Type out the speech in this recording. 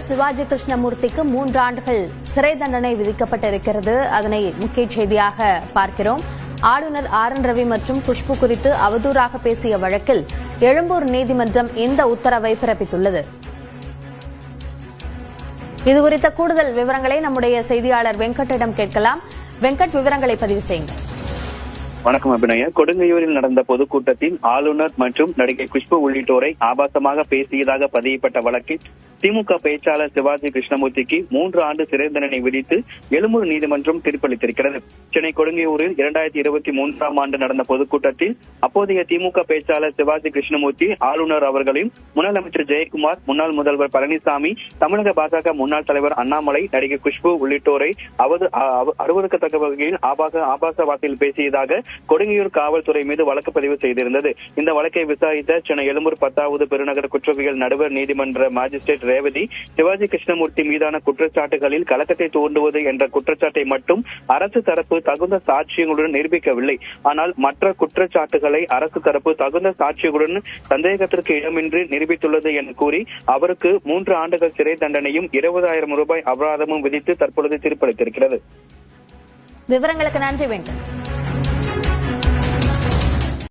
சிவாஜி கிருஷ்ணமூர்த்திக்கு 3 ஆண்டுகள் சிறை தண்டனை விதிக்கப்பட்டிருக்கிறது. அதனை முக்கிய செய்தியாக பார்க்கிறோம். ஆளுநர் ஆர் என் ரவி மற்றும் குஷ்பு குறித்து அவதூறாக பேசிய வழக்கில் எழும்பூர் நீதிமன்றம் இந்த உத்தரவை பிறப்பித்துள்ளது. இதுகுறித்த கூடுதல் விவரங்களை நம்முடைய செய்தியாளர் வெங்கட்டிடம் கேட்கலாம். வெங்கட், விவரங்களை பதிவு செய்யுங்கள். வணக்கம் அபிநயா. கொடுங்கையூரில் நடந்த பொதுக்கூட்டத்தில் ஆளுநர் மற்றும் நடிகை குஷ்பு உள்ளிட்டோரை ஆபாசமாக பேசியதாக பதியப்பட்ட வழக்கில் திமுக பேச்சாளர் சிவாஜி கிருஷ்ணமூர்த்திக்கு 3 ஆண்டு சிறை தண்டனை விதித்து எழும்பூர் நீதிமன்றம் தீர்ப்பளித்திருக்கிறது. சென்னை கொடுங்கையூரில் 2023ஆம் ஆண்டு நடந்த பொதுக்கூட்டத்தில் அப்போதைய திமுக பேச்சாளர் சிவாஜி கிருஷ்ணமூர்த்தி ஆளுநர் அவர்களையும் முன்னாள் அமைச்சர் ஜெயக்குமார், முன்னாள் முதல்வர் பழனிசாமி, தமிழக பாஜக முன்னாள் தலைவர் அண்ணாமலை, நடிகை குஷ்பு உள்ளிட்டோரை அருவருக்கத்தக்க வகையில் ஆபாச வார்த்தையில் பேசியதாக கொடுங்கையூர் காவல்துறை மீது வழக்கு பதிவு செய்திருந்தது. இந்த வழக்கை விசாரித்த சென்னை எழும்பூர் 10வது பெருநகர குற்றவியல் நடுவர் நீதிமன்ற மாஜிஸ்ட்ரேட் ரேவதி சிவாஜி கிருஷ்ணமூர்த்தி மீதான குற்றச்சாட்டுகளில் கலக்கத்தை தூண்டுவது என்ற குற்றச்சாட்டை மட்டும் அரசு தரப்பு தகுந்த சாட்சியங்களுடன் நிரூபிக்கவில்லை. ஆனால் மற்ற குற்றச்சாட்டுகளை அரசு தரப்பு தகுந்த சாட்சியங்களுடன் சந்தேகத்திற்கு இடமின்றி நிரூபித்துள்ளது என கூறி அவருக்கு 3 ஆண்டுகள் சிறை தண்டனையும் 20,000 ரூபாய் அபராதமும் விதித்து தற்பொழுது தீர்ப்பளித்திருக்கிறது. விவரங்களுக்கு நன்றி வெங்கட்.